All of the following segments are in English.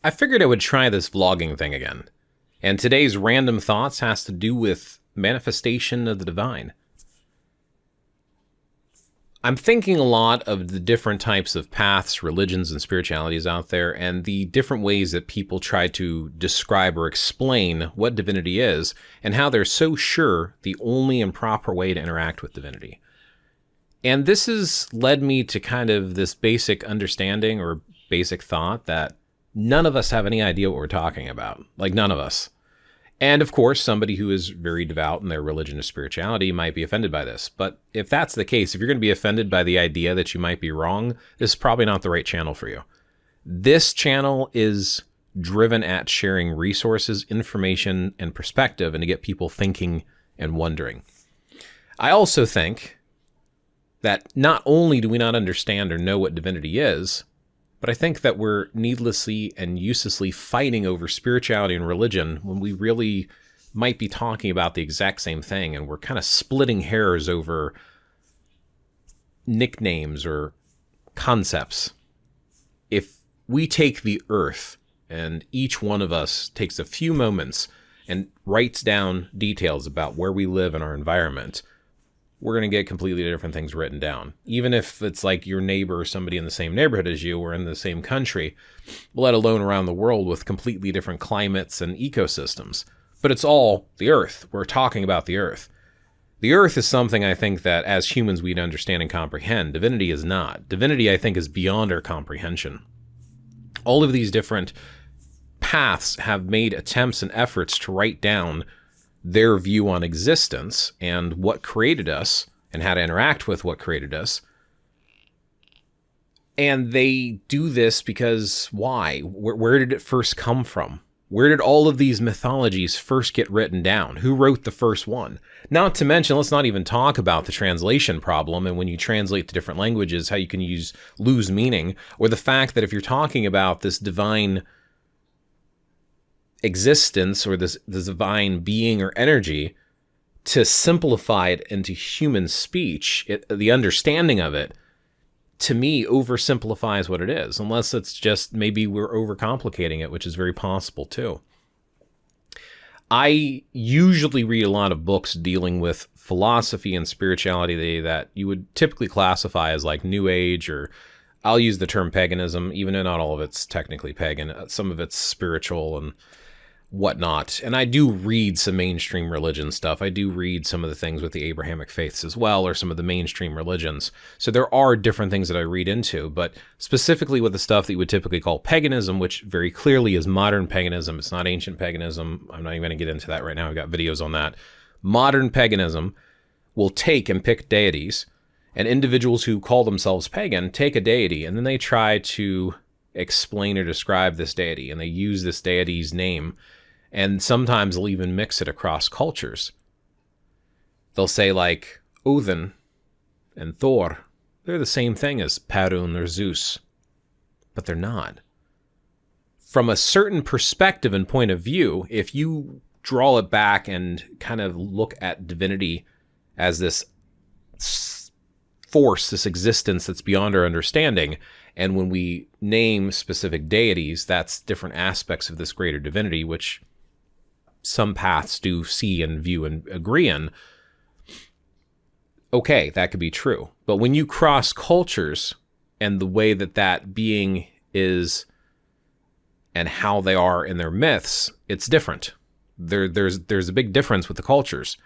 I figured I would try this vlogging thing again. And today's random thoughts has to do with manifestation of the divine. I'm thinking a lot of the different types of paths, religions, and spiritualities out there, and the different ways that people try to describe or explain what divinity is, and how they're so sure the only and proper way to interact with divinity. And this has led me to kind of this basic understanding or basic thought that none of us have any idea what we're talking about. Like, none of us. And of course, somebody who is very devout in their religion or spirituality might be offended by this. But if that's the case, if you're going to be offended by the idea that you might be wrong, this is probably not the right channel for you. This channel is driven at sharing resources, information, and perspective, and to get people thinking and wondering. I also think that not only do we not understand or know what divinity is, but I think that we're needlessly and uselessly fighting over spirituality and religion when we really might be talking about the exact same thing, and we're kind of splitting hairs over nicknames or concepts. If we take the earth and each one of us takes a few moments and writes down details about where we live in our environment, we're going to get completely different things written down. Even if it's like your neighbor or somebody in the same neighborhood as you or in the same country, let alone around the world with completely different climates and ecosystems. But it's all the earth. We're talking about the earth. The earth is something I think that as humans we'd understand and comprehend. Divinity is not. Divinity, I think, is beyond our comprehension. All of these different paths have made attempts and efforts to write down their view on existence and what created us and how to interact with what created us. And they do this because why? Where did it first come from? Where did all of these mythologies first get written down? Who wrote the first one? Not to mention, let's not even talk about the translation problem, and when you translate to different languages, how you can lose meaning, or the fact that if you're talking about this divine existence or this divine being or energy, to simplify it into human speech, the understanding of it, to me, oversimplifies what it is, unless it's just maybe we're overcomplicating it, which is very possible too. I usually read a lot of books dealing with philosophy and spirituality that you would typically classify as like New Age, or I'll use the term paganism, even though not all of it's technically pagan. Some of it's spiritual and whatnot. And I do read some mainstream religion stuff. I do read some of the things with the Abrahamic faiths as well, or some of the mainstream religions. So there are different things that I read into, but specifically with the stuff that you would typically call paganism, which very clearly is modern paganism. It's not ancient paganism. I'm not even going to get into that right now. I've got videos on that. Modern paganism will take and pick deities, and individuals who call themselves pagan take a deity, and then they try to explain or describe this deity, and they use this deity's name. And sometimes they'll even mix it across cultures. They'll say like Odin and Thor, they're the same thing as Perun or Zeus, but they're not. From a certain perspective and point of view, if you draw it back and kind of look at divinity as this force, this existence that's beyond our understanding, and when we name specific deities, that's different aspects of this greater divinity, which some paths do see and view and agree in. Okay, that could be true. But when you cross cultures and the way that that being is and how they are in their myths, it's different. There's a big difference with the cultures.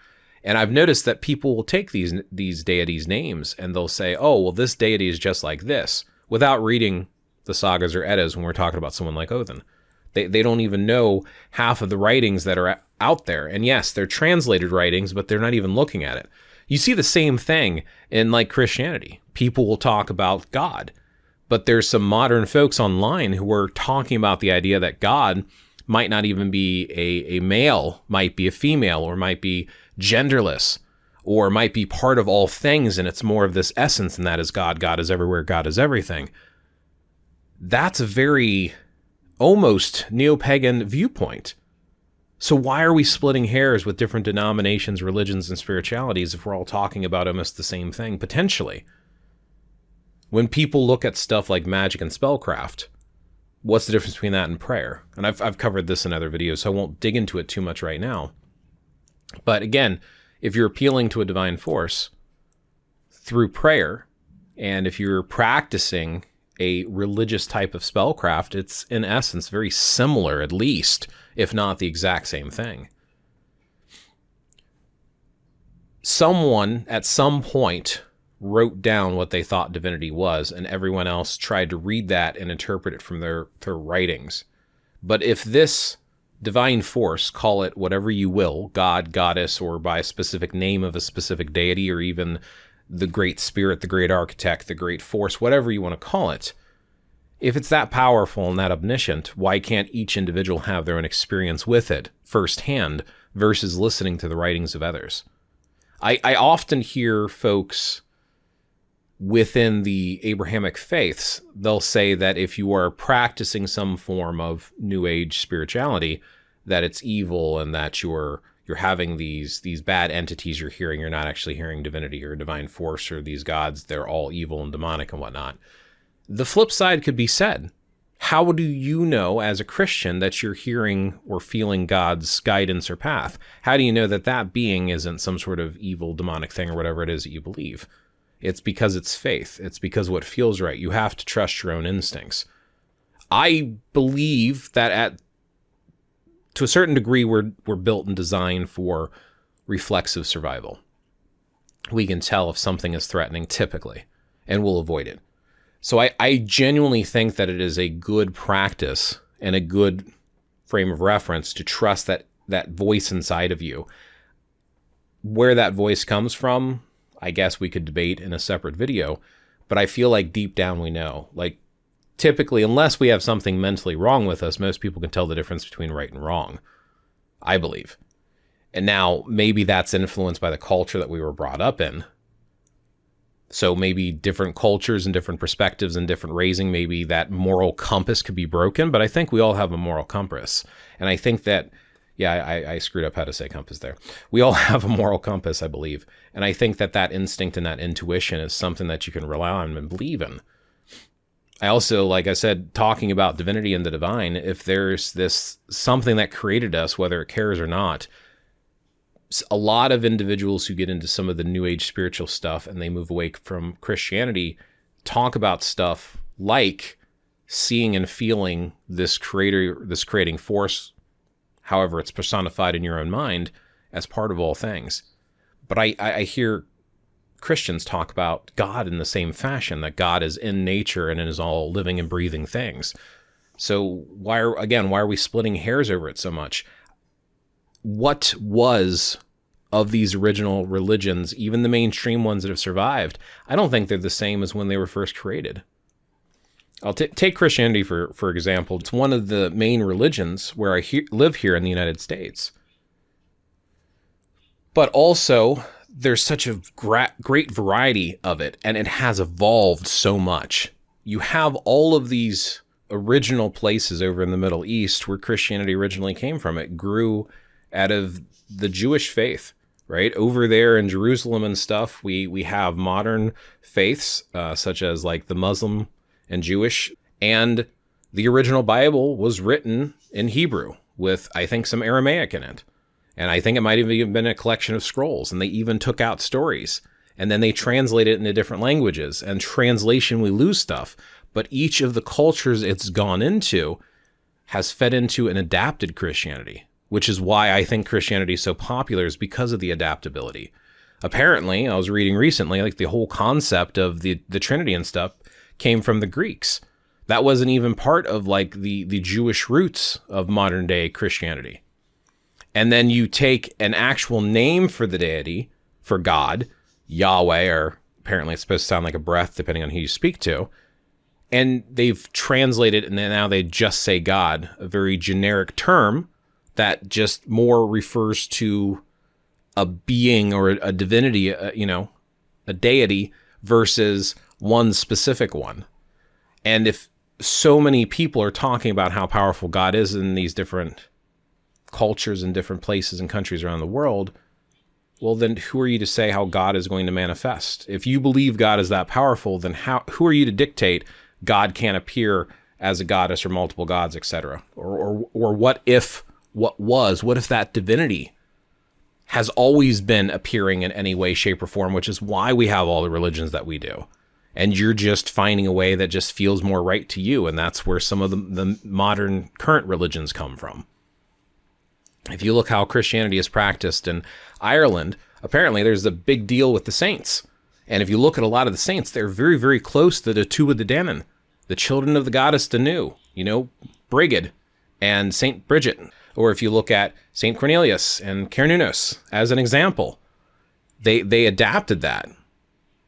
And I've noticed that people will take these deities' names and they'll say, oh, well, this deity is just like this, without reading the sagas or Eddas when we're talking about someone like Odin. They don't even know half of the writings that are out there. And yes, they're translated writings, but they're not even looking at it. You see the same thing in like Christianity. People will talk about God, but there's some modern folks online who are talking about the idea that God might not even be a male, might be a female, or might be genderless, or might be part of all things, and it's more of this essence, and that is God. God is everywhere. God is everything. That's a very almost neo-pagan viewpoint. So why are we splitting hairs with different denominations, religions, and spiritualities if we're all talking about almost the same thing, potentially? When people look at stuff like magic and spellcraft, what's the difference between that and prayer? And I've covered this in other videos, so I won't dig into it too much right now. But again, if you're appealing to a divine force through prayer, and if you're practicing a religious type of spellcraft, it's in essence very similar, at least, if not the exact same thing. Someone at some point wrote down what they thought divinity was, and everyone else tried to read that and interpret it from their writings. But if this divine force, call it whatever you will, God, goddess, or by a specific name of a specific deity, or even the great spirit, the great architect, the great force, whatever you want to call it, if it's that powerful and that omniscient, why can't each individual have their own experience with it firsthand versus listening to the writings of others? I often hear folks within the Abrahamic faiths, they'll say that if you are practicing some form of New Age spirituality, that it's evil and that you're having these bad entities you're hearing. You're not actually hearing divinity or divine force or these gods. They're all evil and demonic and whatnot. The flip side could be said. How do you know as a Christian that you're hearing or feeling God's guidance or path? How do you know that that being isn't some sort of evil demonic thing or whatever it is that you believe? It's because it's faith. It's because what feels right. You have to trust your own instincts. I believe that to a certain degree, we're built and designed for reflexive survival. We can tell if something is threatening typically, and we'll avoid it. So I genuinely think that it is a good practice and a good frame of reference to trust that voice inside of you. Where that voice comes from, I guess we could debate in a separate video, but I feel like deep down we know. Like, typically, unless we have something mentally wrong with us, most people can tell the difference between right and wrong, I believe. And now, maybe that's influenced by the culture that we were brought up in. So maybe different cultures and different perspectives and different raising, maybe that moral compass could be broken, but I think we all have a moral compass. And I think that, yeah, I screwed up how to say compass there. We all have a moral compass, I believe. And I think that instinct and that intuition is something that you can rely on and believe in. I also, like I said, talking about divinity and the divine, if there's this something that created us, whether it cares or not, a lot of individuals who get into some of the New Age spiritual stuff and they move away from Christianity talk about stuff like seeing and feeling this creating force, however it's personified in your own mind, as part of all things. But I hear Christians talk about God in the same fashion, that God is in nature and is all living and breathing things. So why are we splitting hairs over it so much? What was of these original religions, even the mainstream ones that have survived, I don't think they're the same as when they were first created. I'll take Christianity for example. It's one of the main religions where I live here in the United States. But also, there's such a great variety of it, and it has evolved so much. You have all of these original places over in the Middle East where Christianity originally came from. It grew out of the Jewish faith, right? Over there in Jerusalem and stuff, we have modern faiths, such as like the Muslim and Jewish, and the original Bible was written in Hebrew with, I think, some Aramaic in it. And I think it might have even been a collection of scrolls, and they even took out stories, and then they translate it into different languages. And translation, we lose stuff, but each of the cultures it's gone into has fed into and adapted Christianity, which is why I think Christianity is so popular, is because of the adaptability. Apparently, I was reading recently, like the whole concept of the Trinity and stuff came from the Greeks. That wasn't even part of like the Jewish roots of modern day Christianity. And then you take an actual name for the deity, for God, Yahweh, or apparently it's supposed to sound like a breath depending on who you speak to, and they've translated, and now they just say God, a very generic term that just more refers to a being or a divinity, a deity versus one specific one. And if so many people are talking about how powerful God is in these different cultures and different places and countries around the world, well, then who are you to say how God is going to manifest? If you believe God is that powerful, then who are you to dictate God can't appear as a goddess or multiple gods, etc.? Or what if that divinity has always been appearing in any way, shape, or form, which is why we have all the religions that we do. And you're just finding a way that just feels more right to you. And that's where some of the modern current religions come from. If you look how Christianity is practiced in Ireland, apparently there's a big deal with the saints. And if you look at a lot of the saints, they're very, very close to the two of the Danon, the children of the goddess Danu, Brigid and Saint Bridget. Or if you look at Saint Cornelius and Cernunnos as an example, they adapted that.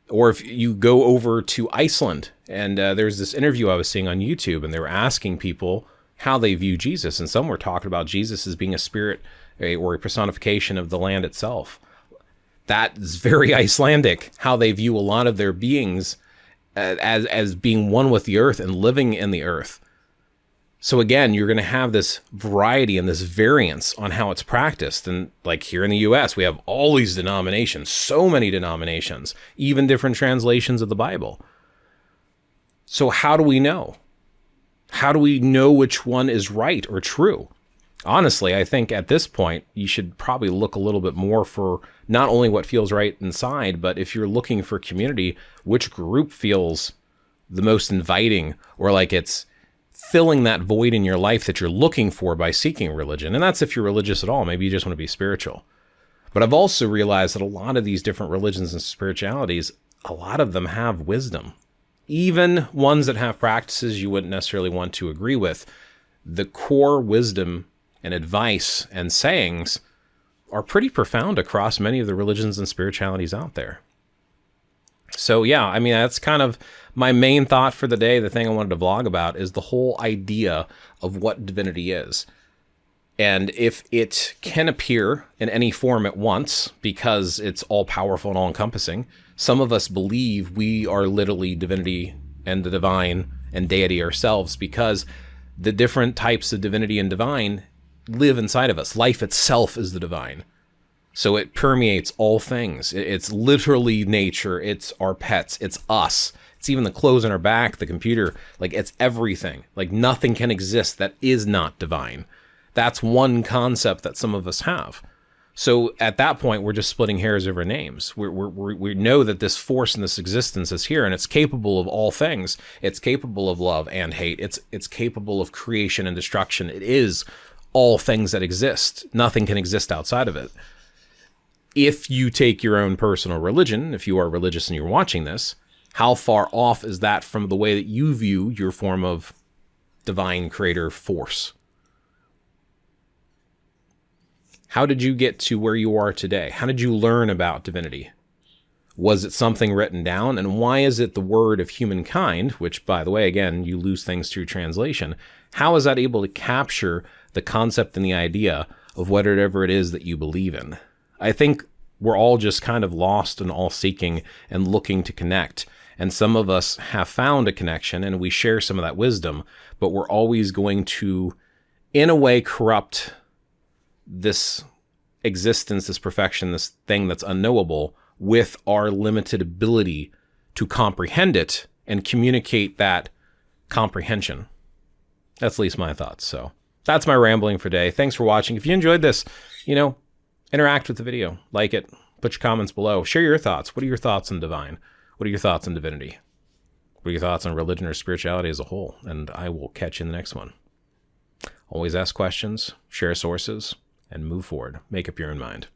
Or if you go over to Iceland, and there's this interview I was seeing on YouTube, and they were asking people how they view Jesus, and some were talking about Jesus as being a spirit or a personification of the land itself. That is very Icelandic, how they view a lot of their beings as being one with the earth and living in the earth. So again, you're going to have this variety and this variance on how it's practiced. And like here in the US, we have all these denominations, so many denominations, even different translations of the Bible. So how do we know? How do we know which one is right or true? Honestly, I think at this point, you should probably look a little bit more for not only what feels right inside, but if you're looking for community, which group feels the most inviting, or like it's filling that void in your life that you're looking for by seeking religion. And that's if you're religious at all. Maybe you just want to be spiritual. But I've also realized that a lot of these different religions and spiritualities, a lot of them have wisdom. Even ones that have practices you wouldn't necessarily want to agree with, the core wisdom and advice and sayings are pretty profound across many of the religions and spiritualities out there. So yeah, I mean, that's kind of my main thought for the day. The thing I wanted to vlog about is the whole idea of what divinity is. And if it can appear in any form at once, because it's all powerful and all encompassing, some of us believe we are literally divinity and the divine and deity ourselves, because the different types of divinity and divine live inside of us. Life itself is the divine. So it permeates all things. It's literally nature. It's our pets. It's us. It's even the clothes on our back, the computer. Like, it's everything. Like, nothing can exist that is not divine. That's one concept that some of us have. So at that point, we're just splitting hairs over names. We know that this force and this existence is here, and it's capable of all things. It's capable of love and hate. It's capable of creation and destruction. It is all things that exist. Nothing can exist outside of it. If you take your own personal religion, if you are religious and you're watching this, how far off is that from the way that you view your form of divine creator force? How did you get to where you are today? How did you learn about divinity? Was it something written down? And why is it the word of humankind, which, by the way, again, you lose things through translation, how is that able to capture the concept and the idea of whatever it is that you believe in? I think we're all just kind of lost and all seeking and looking to connect. And some of us have found a connection and we share some of that wisdom, but we're always going to, in a way, corrupt this existence, this perfection, this thing that's unknowable with our limited ability to comprehend it and communicate that comprehension. That's at least my thoughts. So that's my rambling for today. Thanks for watching. If you enjoyed this, interact with the video, like it, put your comments below, share your thoughts. What are your thoughts on divine? What are your thoughts on divinity? What are your thoughts on religion or spirituality as a whole? And I will catch you in the next one. Always ask questions, share sources, and move forward. Make up your own mind.